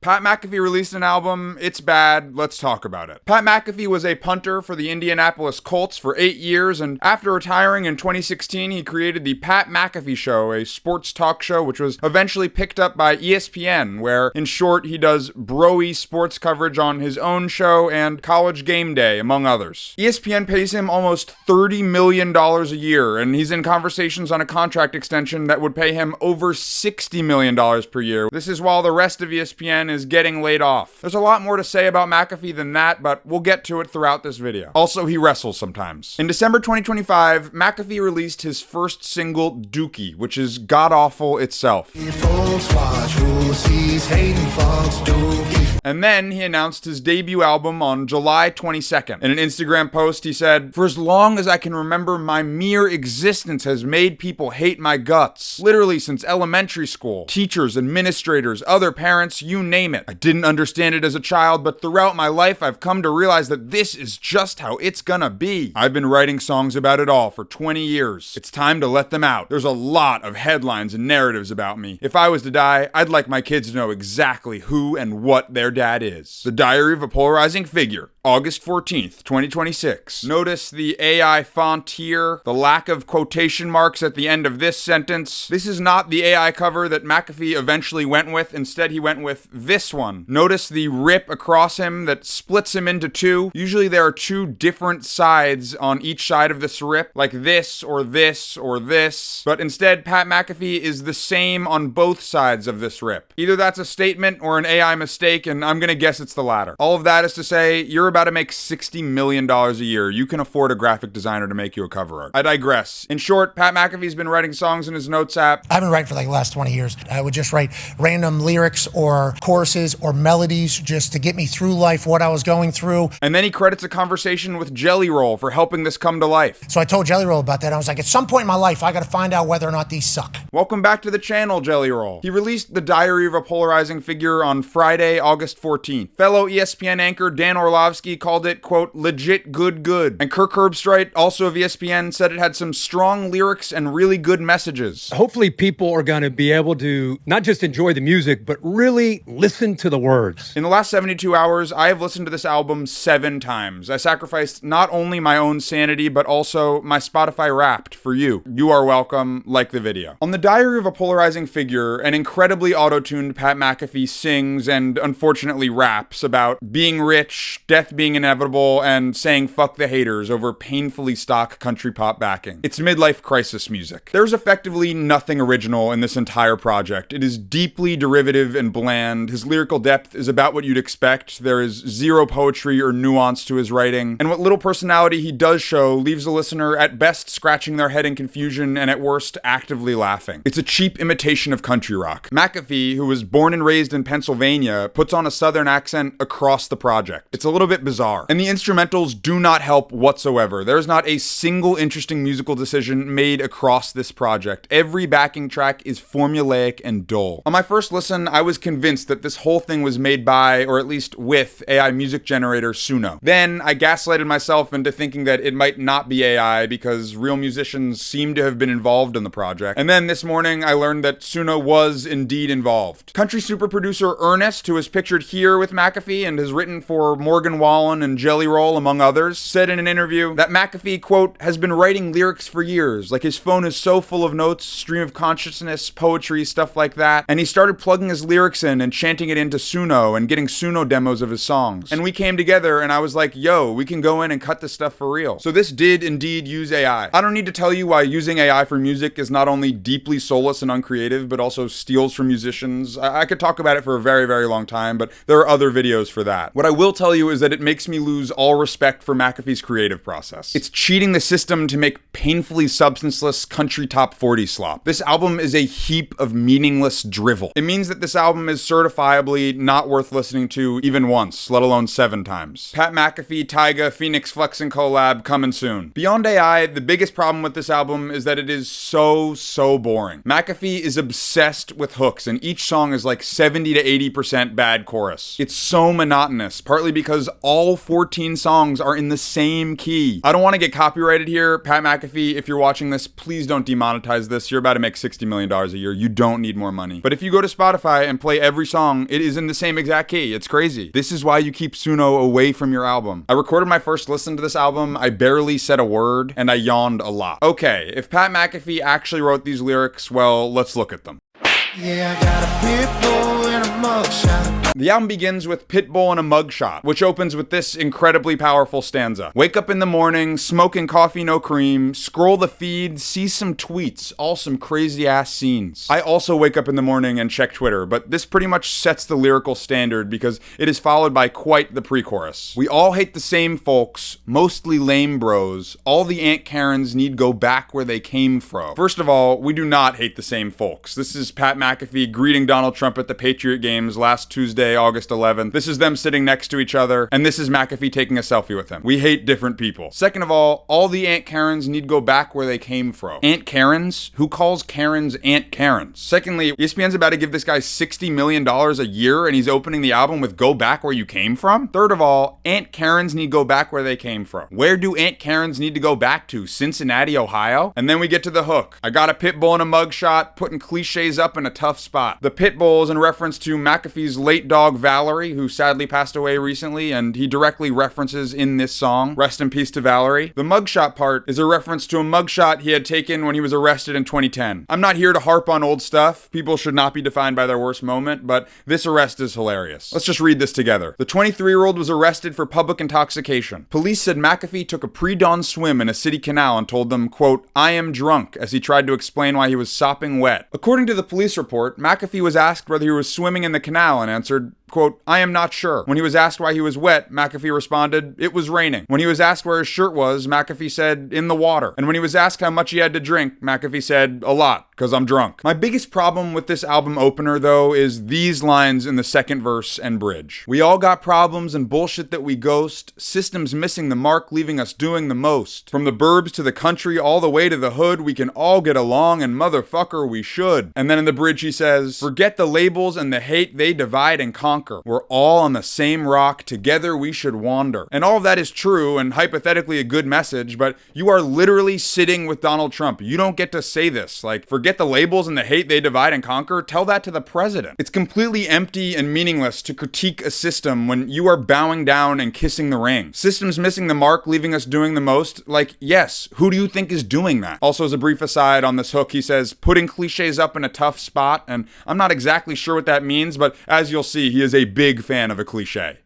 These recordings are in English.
Pat McAfee released an album. It's bad. Let's talk about it. Pat McAfee was a punter for the Indianapolis Colts for 8 years, and after retiring in 2016, he created the Pat McAfee Show, a sports talk show which was eventually picked up by ESPN, where, in short, he does bro-y sports coverage on his own show and College Game Day, among others. ESPN pays him almost $30 million a year, and he's in conversations on a contract extension that would pay him over $60 million per year. This is while the rest of ESPN is getting laid off. There's a lot more to say about McAfee than that, but we'll get to it throughout this video. Also, he wrestles sometimes. In December 2025, McAfee released his first single, Dookie, which is god-awful itself. And then he announced his debut album on July 22nd. In an Instagram post, he said, "For as long as I can remember, my mere existence has made people hate my guts. Literally since elementary school. Teachers, administrators, other parents, you name it. I didn't understand it as a child, but throughout my life, I've come to realize that this is just how it's gonna be. I've been writing songs about it all for 20 years. It's time to let them out. There's a lot of headlines and narratives about me. If I was to die, I'd like my kids to know exactly who and what their dad is." The Diary of a Polarizing Figure, August 14th, 2026. Notice the AI font here, the lack of quotation marks at the end of this sentence. This is not the AI cover that McAfee eventually went with. Instead, he went with this one. Notice the rip across him that splits him into two. Usually there are two different sides on each side of this rip, like this or this or this. But instead, Pat McAfee is the same on both sides of this rip. Either that's a statement or an AI mistake, and I'm gonna guess it's the latter. All of that is to say, you're about to make $60 million a year. You can afford a graphic designer to make you a cover art. I digress. In short, Pat McAfee's been writing songs in his notes app. I've been writing for like the last 20 years. I would just write random lyrics or choruses or melodies just to get me through life, what I was going through. And then he credits a conversation with Jelly Roll for helping this come to life. So I told Jelly Roll about that. I was like, at some point in my life, I got to find out whether or not these suck. Welcome back to the channel, Jelly Roll. He released The Diary of a Polarizing Figure on Friday, August 14th. Fellow ESPN anchor Dan Orlovsky called it, quote, legit good. And Kirk Herbstreit, also of ESPN, said it had some strong lyrics and really good messages. Hopefully people are going to be able to not just enjoy the music, but really listen to the words. In the last 72 hours, I have listened to this album 7 times. I sacrificed not only my own sanity, but also my Spotify Wrapped for you. You are welcome. Like the video. On The Diary of a Polarizing Figure, an incredibly auto-tuned Pat McAfee sings and unfortunately raps about being rich, death being inevitable, and saying fuck the haters over painfully stock country pop backing. It's midlife crisis music. There's effectively nothing original in this entire project. It is deeply derivative and bland. His lyrical depth is about what you'd expect. There is zero poetry or nuance to his writing, and what little personality he does show leaves the listener at best scratching their head in confusion and at worst actively laughing. It's a cheap imitation of country rock. McAfee, who was born and raised in Pennsylvania, puts on a southern accent across the project. It's a little bit bizarre. And the instrumentals do not help whatsoever. There's not a single interesting musical decision made across this project. Every backing track is formulaic and dull. On my first listen, I was convinced that this whole thing was made by, or at least with, AI music generator Suno. Then I gaslighted myself into thinking that it might not be AI because real musicians seem to have been involved in the project. And then this morning, I learned that Suno was indeed involved. Country super producer Ernest, who is pictured here with McAfee and has written for Morgan Wallen and Jelly Roll, among others, said in an interview that McAfee, quote, has been writing lyrics for years. Like his phone is so full of notes, stream of consciousness, poetry, stuff like that. And he started plugging his lyrics in and chanting it into Suno and getting Suno demos of his songs. And we came together and I was like, yo, we can go in and cut this stuff for real. So this did indeed use AI. I don't need to tell you why using AI for music is not only deeply soulless and uncreative, but also steals from musicians. I could talk about it for a very, very long time, but there are other videos for that. What I will tell you is that it makes me lose all respect for McAfee's creative process. It's cheating the system to make painfully substanceless country top 40 slop. This album is a heap of meaningless drivel. It means that this album is certifiably not worth listening to even once, let alone 7 times. Pat McAfee, Tyga, Phoenix Flexing collab coming soon. Beyond AI, the biggest problem with this album is that it is so boring. McAfee is obsessed with hooks, and each song is like 70 to 80% bad chorus. It's so monotonous, partly because all 14 songs are in the same key. I don't want to get copyrighted here. Pat McAfee, if you're watching this, please don't demonetize this. You're about to make $60 million a year. You don't need more money. But if you go to Spotify and play every song, it is in the same exact key. It's crazy. This is why you keep Suno away from your album. I recorded my first listen to this album. I barely said a word, and I yawned a lot. Okay, if Pat McAfee actually wrote these lyrics, well, let's look at them. Yeah, I got a pit bull and a mugshot. The album begins with Pitbull and a mugshot, which opens with this incredibly powerful stanza. Wake up in the morning, smoking coffee, no cream, scroll the feed, see some tweets, all some crazy ass scenes. I also wake up in the morning and check Twitter, but this pretty much sets the lyrical standard because it is followed by quite the pre-chorus. We all hate the same folks, mostly lame bros. All the Aunt Karens need go back where they came from. First of all, we do not hate the same folks. This is Pat McAfee greeting Donald Trump at the Patriot Games last Tuesday, August 11th. This is them sitting next to each other, and this is McAfee taking a selfie with him. We hate different people. Second of all the Aunt Karens need go back where they came from. Aunt Karens? Who calls Karens Aunt Karens? Secondly, ESPN's about to give this guy $60 million a year, and he's opening the album with Go Back Where You Came From? Third of all, Aunt Karens need go back where they came from. Where do Aunt Karens need to go back to? Cincinnati, Ohio? And then we get to the hook. I got a pit bull and a mugshot, putting cliches up in a tough spot. The pit bull is in reference to McAfee's late dog Valerie, who sadly passed away recently, and he directly references in this song. Rest in peace to Valerie. The mugshot part is a reference to a mugshot he had taken when he was arrested in 2010. I'm not here to harp on old stuff. People should not be defined by their worst moment, but this arrest is hilarious. Let's just read this together. The 23-year-old was arrested for public intoxication. Police said McAfee took a pre-dawn swim in a city canal and told them, quote, "I am drunk," as he tried to explain why he was sopping wet. According to the police report, McAfee was asked whether he was swimming in the canal and answered, quote, "I am not sure." When he was asked why he was wet, McAfee responded, "It was raining." When he was asked where his shirt was, McAfee said, "In the water." And when he was asked how much he had to drink, McAfee said, "A lot, because I'm drunk." My biggest problem with this album opener, though, is these lines in the second verse and bridge. We all got problems and bullshit that we ghost. Systems missing the mark, leaving us doing the most. From the burbs to the country, all the way to the hood, we can all get along, and motherfucker, we should. And then in the bridge he says, forget the labels and the hate, they divide and conquer. We're all on the same rock, together we should wander. And all of that is true and hypothetically a good message, but you are literally sitting with Donald Trump. You don't get to say this. Like, forget the labels and the hate, they divide and conquer. Tell that to the president. It's completely empty and meaningless to critique a system when you are bowing down and kissing the ring. Systems missing the mark, leaving us doing the most. Like, yes, who do you think is doing that? Also, as a brief aside on this hook, he says, putting cliches up in a tough spot, and I'm not exactly sure what that means, but as you'll see, he is a big fan of a cliche.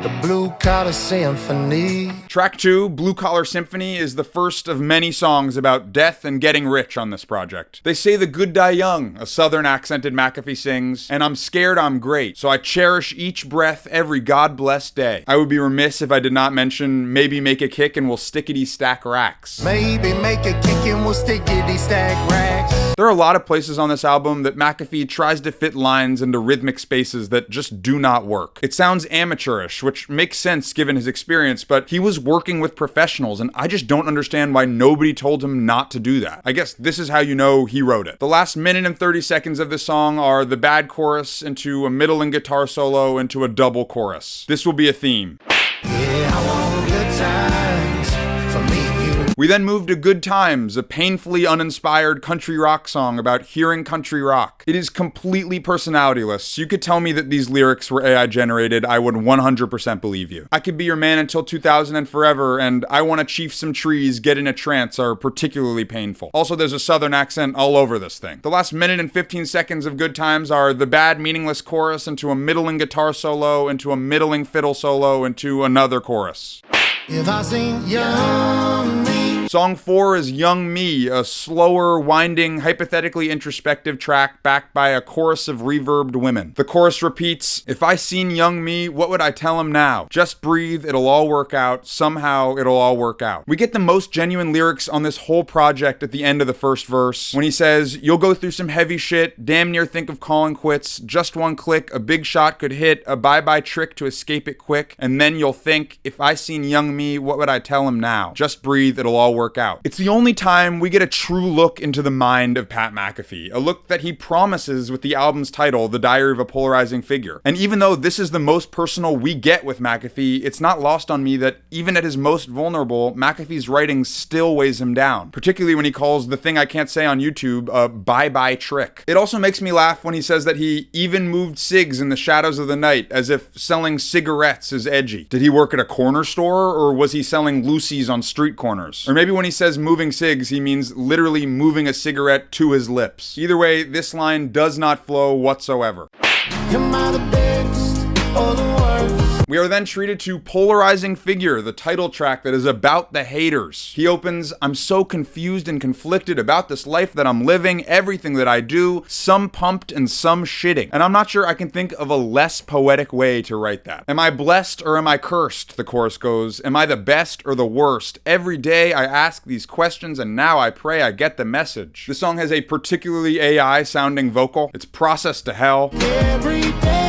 The Blue Collar Symphony. Track 2, Blue Collar Symphony, is the first of many songs about death and getting rich on this project. They say the good die young, a southern accented McAfee sings, and I'm scared I'm great, so I cherish each breath every God blessed day. I would be remiss if I did not mention maybe make a kick and we'll stickity stack racks. Maybe make a kick and we'll stickity stack racks. There are a lot of places on this album that McAfee tries to fit lines into rhythmic spaces that just do not work. It sounds amateurish, which makes sense given his experience, but he was working with professionals, and I just don't understand why nobody told him not to do that. I guess this is how you know he wrote it. The last minute and 30 seconds of this song are the bad chorus into a middle and guitar solo into a double chorus. This will be a theme. Yeah, I want good times for me and you. We then move to Good Times, a painfully uninspired country rock song about hearing country rock. It is completely personalityless. You could tell me that these lyrics were AI generated, I would 100% believe you. I Could Be Your Man Until 2000 and Forever, and I Wanna Chief Some Trees, Get in a Trance are particularly painful. Also, there's a southern accent all over this thing. The last minute and 15 seconds of Good Times are the bad, meaningless chorus into a middling guitar solo, into a middling fiddle solo, into another chorus. If I sing young me. Song 4 is Young Me, a slower, winding, hypothetically introspective track backed by a chorus of reverbed women. The chorus repeats, if I seen young me, what would I tell him now? Just breathe, it'll all work out, somehow it'll all work out. We get the most genuine lyrics on this whole project at the end of the first verse, when he says, you'll go through some heavy shit, damn near think of calling quits, just one click, a big shot could hit, a bye-bye trick to escape it quick, and then you'll think, if I seen young me, what would I tell him now? Just breathe, it'll all work work out. It's the only time we get a true look into the mind of Pat McAfee, a look that he promises with the album's title, The Diary of a Polarizing Figure. And even though this is the most personal we get with McAfee, it's not lost on me that even at his most vulnerable, McAfee's writing still weighs him down, particularly when he calls the thing I can't say on YouTube a bye-bye trick. It also makes me laugh when he says that he even moved cigs in the shadows of the night, as if selling cigarettes is edgy. Did he work at a corner store, or was he selling Lucy's on street corners? Or maybe when he says moving cigs, he means literally moving a cigarette to his lips. Either way, this line does not flow whatsoever. Am I the best or the worst? We are then treated to Polarizing Figure, the title track that is about the haters. He opens, I'm so confused and conflicted about this life that I'm living, everything that I do, some pumped and some shitting. And I'm not sure I can think of a less poetic way to write that. Am I blessed or am I cursed? The chorus goes. Am I the best or the worst? Every day I ask these questions and now I pray I get the message. This song has a particularly AI sounding vocal. It's processed to hell. Every day.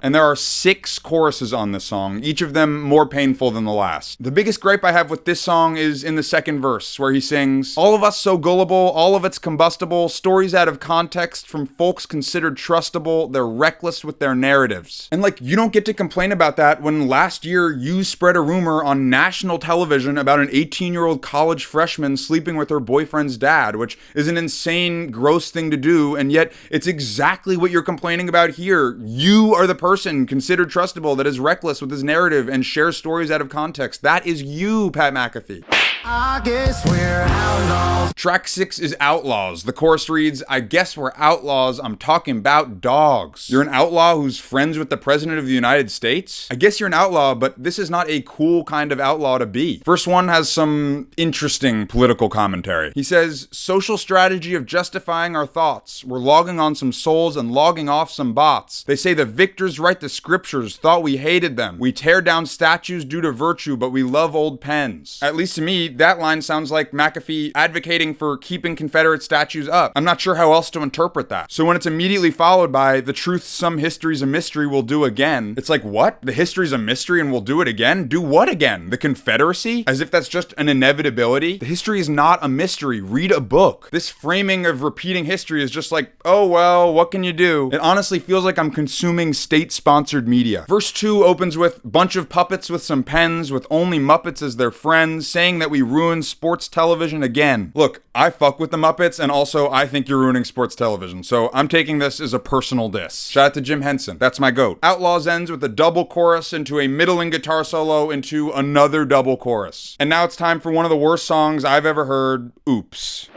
And there are 6 choruses on this song, each of them more painful than the last. The biggest gripe I have with this song is in the second verse, where he sings, all of us so gullible, all of it's combustible, stories out of context from folks considered trustable, they're reckless with their narratives. And like, you don't get to complain about that when last year you spread a rumor on national television about an 18-year-old college freshman sleeping with her boyfriend's dad, which is an insane, gross thing to do, and yet it's exactly what you're complaining about here. You are the person considered trustable that is reckless with his narrative and shares stories out of context. That is you, Pat McAfee. I guess we're outlaws. Track 6 is Outlaws. The chorus reads, I guess we're outlaws, I'm talking about dogs. You're an outlaw who's friends with the President of the United States? I guess you're an outlaw, but this is not a cool kind of outlaw to be. Verse 1 has some interesting political commentary. He says, social strategy of justifying our thoughts. We're logging on some souls and logging off some bots. They say the victors write the scriptures, thought we hated them. We tear down statues due to virtue, but we love old pens. At least to me, that line sounds like McAfee advocating for keeping Confederate statues up. I'm not sure how else to interpret that. So when it's immediately followed by the truth some history's a mystery we'll do again, it's like, what? The history's a mystery and we'll do it again? Do what again? The Confederacy? As if that's just an inevitability? The history is not a mystery. Read a book. This framing of repeating history is just like, oh well, what can you do? It honestly feels like I'm consuming state-sponsored media. Verse 2 opens with bunch of puppets with some pens with only Muppets as their friends, saying that we ruin sports television again. Look, I fuck with the Muppets, and also I think you're ruining sports television, so I'm taking this as a personal diss. Shout out to Jim Henson. That's my goat. Outlaws ends with a double chorus into a middling guitar solo into another double chorus. And now it's time for one of the worst songs I've ever heard, Oops.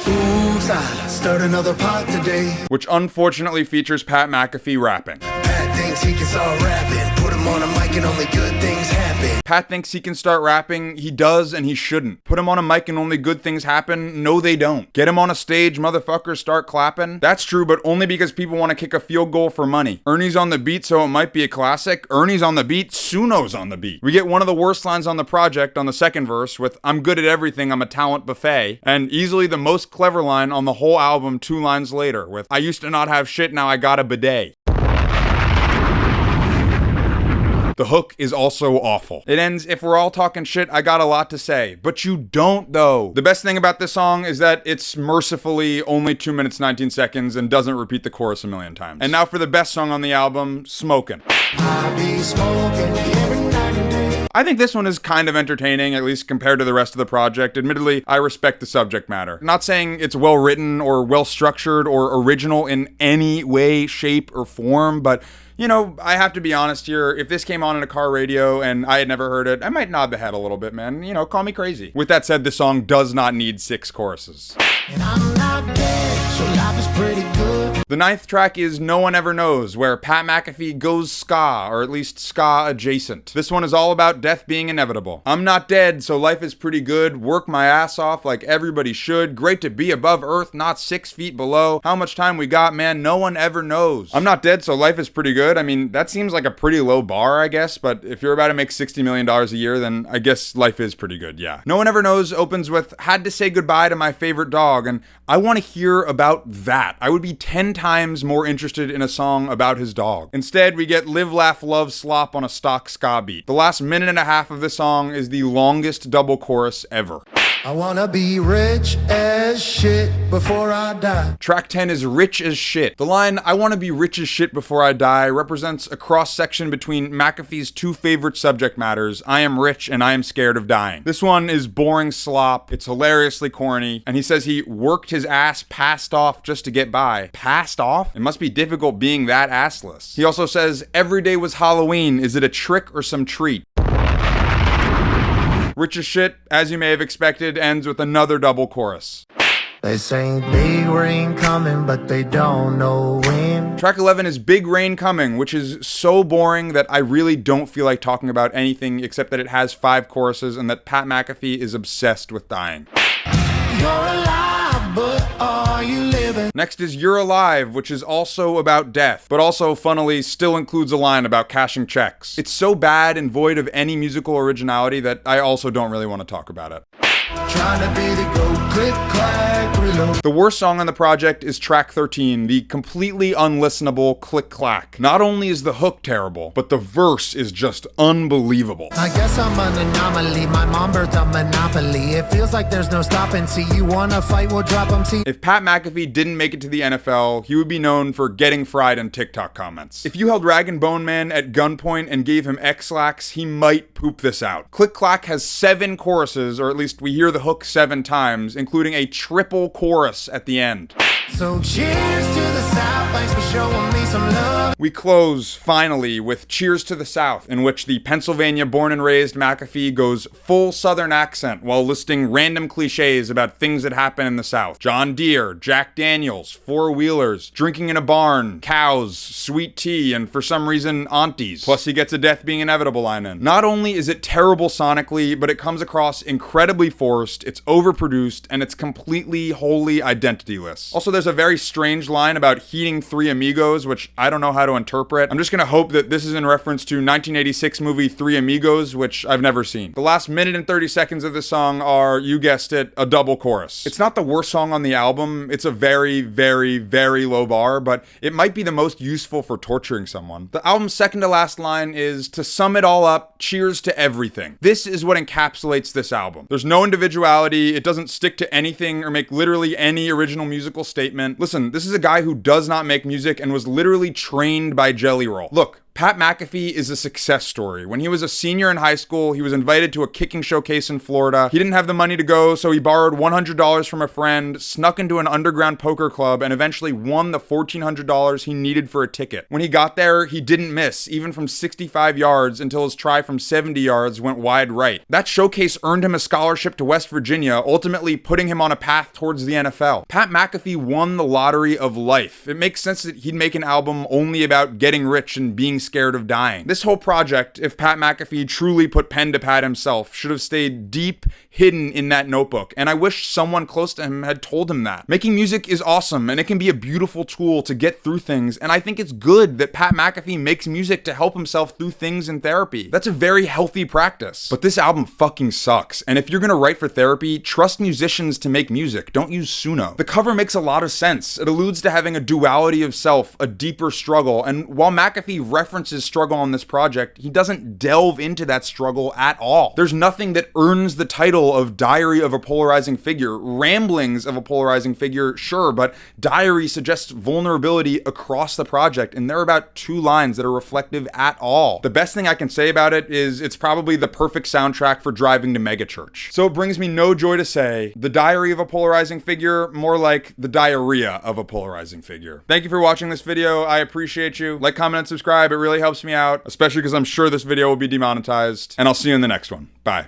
Oops, I stirred another pot today. Which unfortunately features Pat McAfee rapping. Pat thinks he can start rapping. Put him on a mic and only good things happen. Pat thinks he can start rapping. He does, and he shouldn't. Put him on a mic and only good things happen. No, they don't. Get him on a stage, motherfuckers start clapping. That's true, but only because people want to kick a field goal for money. Ernie's on the beat, so it might be a classic. Ernie's on the beat, Suno's on the beat. We get one of the worst lines on the project on the second verse with, I'm good at everything, I'm a talent buffet. And easily the most clever line on the whole album 2 lines later with, I used to not have shit, now I got a bidet. The hook is also awful. It ends, if we're all talking shit, I got a lot to say. But you don't, though. The best thing about this song is that it's mercifully only 2 minutes, 19 seconds and doesn't repeat the chorus a million times. And now for the best song on the album, Smokin'. I be smoking every night and day. I think this one is kind of entertaining, at least compared to the rest of the project. Admittedly, I respect the subject matter. Not saying it's well written or well structured or original in any way, shape, or form, but you know, I have to be honest here. If this came on in a car radio and I had never heard it, I might nod the head a little bit, man. You know, call me crazy. With that said, this song does not need 6 choruses. And I'm not dead, so life is pretty good. The 9th track is No One Ever Knows, where Pat McAfee goes ska, or at least ska adjacent. This one is all about death being inevitable. I'm not dead, so life is pretty good. Work my ass off like everybody should. Great to be above earth, not 6 feet below. How much time we got, man? No one ever knows. I'm not dead, so life is pretty good. I mean, that seems like a pretty low bar, I guess, but if you're about to make $60 million a year, then I guess life is pretty good, yeah. No One Ever Knows opens with, had to say goodbye to my favorite dog, and I want to hear about that. I would be 10 times more interested in a song about his dog. Instead, we get Live, Laugh, Love, Slop on a stock ska beat. The last minute and a half of this song is the longest double chorus ever. I wanna be rich as shit before I die. Track 10 is Rich as Shit. The line, "I want to be rich as shit before I die," represents a cross-section between McAfee's two favorite subject matters, I am rich and I am scared of dying. This one is boring slop, it's hilariously corny, and he says he worked his ass past off just to get by. Past off? It must be difficult being that assless. He also says, "Every day was Halloween, is it a trick or some treat?" Rich as Shit, as you may have expected, ends with another double chorus. They say big rain coming, but they don't know when. Track 11 is Big Rain Coming, which is so boring that I really don't feel like talking about anything except that it has 5 choruses and that Pat McAfee is obsessed with dying. You're alive, but are you living? Next is You're Alive, which is also about death, but also, funnily, still includes a line about cashing checks. It's so bad and void of any musical originality that I also don't really want to talk about it. Trying to be the go click clack reload. The worst song on the project is track 13, the completely unlistenable Click Clack. Not only is the hook terrible, but the verse is just unbelievable. I guess I'm an anomaly. My mom birthed a monopoly. It feels like there's no stopping. See, you wanna fight, we'll drop them. See, If Pat McAfee didn't make it to the NFL, he would be known for getting fried in TikTok comments. If you held Rag and Bone Man at gunpoint and gave him X-Lax, he might poop this out. Click Clack has 7 choruses, or at least we hear the hook 7 times, including a triple chorus at the end. so cheers to the South. Thanks for showing me some love. We close, finally, with Cheers to the South, in which the Pennsylvania born and raised McAfee goes full Southern accent while listing random cliches about things that happen in the South. John Deere, Jack Daniels, four-wheelers, drinking in a barn, cows, sweet tea, and for some reason, aunties. Plus he gets a death being inevitable line in. Not only is it terrible sonically, but it comes across incredibly forced, it's overproduced, and it's completely, wholly identityless. Also, there's a very strange line about heating 3 Amigos, which I don't know how to interpret. I'm just gonna hope that this is in reference to 1986 movie 3 Amigos, which I've never seen. The last minute and 30 seconds of this song are, you guessed it, a double chorus. It's not the worst song on the album, it's a very, very, very low bar, but it might be the most useful for torturing someone. The album's second to last line is, to sum it all up, cheers to everything. This is what encapsulates this album. There's no individuality, it doesn't stick to anything or make literally any original musical statement. Listen, this is a guy who does not make music and was literally trained by Jelly Roll. Look, Pat McAfee is a success story. When he was a senior in high school, he was invited to a kicking showcase in Florida. He didn't have the money to go, so he borrowed $100 from a friend, snuck into an underground poker club, and eventually won the $1,400 he needed for a ticket. When he got there, he didn't miss, even from 65 yards, until his try from 70 yards went wide right. That showcase earned him a scholarship to West Virginia, ultimately putting him on a path towards the NFL. Pat McAfee won the lottery of life. It makes sense that he'd make an album only about getting rich and being scared of dying. This whole project, if Pat McAfee truly put pen to pad himself, should have stayed deep, hidden in that notebook, and I wish someone close to him had told him that. Making music is awesome, and it can be a beautiful tool to get through things, and I think it's good that Pat McAfee makes music to help himself through things in therapy. That's a very healthy practice. But this album fucking sucks, and if you're gonna write for therapy, trust musicians to make music, don't use Suno. The cover makes a lot of sense. It alludes to having a duality of self, a deeper struggle, and while McAfee references struggle on this project, he doesn't delve into that struggle at all. There's nothing that earns the title of Diary of a Polarizing Figure. Ramblings of a Polarizing Figure, sure, but Diary suggests vulnerability across the project, and there are about 2 lines that are reflective at all. The best thing I can say about it is it's probably the perfect soundtrack for driving to megachurch. So it brings me no joy to say, the Diary of a Polarizing Figure, more like the diarrhea of a polarizing figure. Thank you for watching this video. I appreciate you. Like, comment, and subscribe. It really helps me out, especially because I'm sure this video will be demonetized, and I'll see you in the next one. Bye.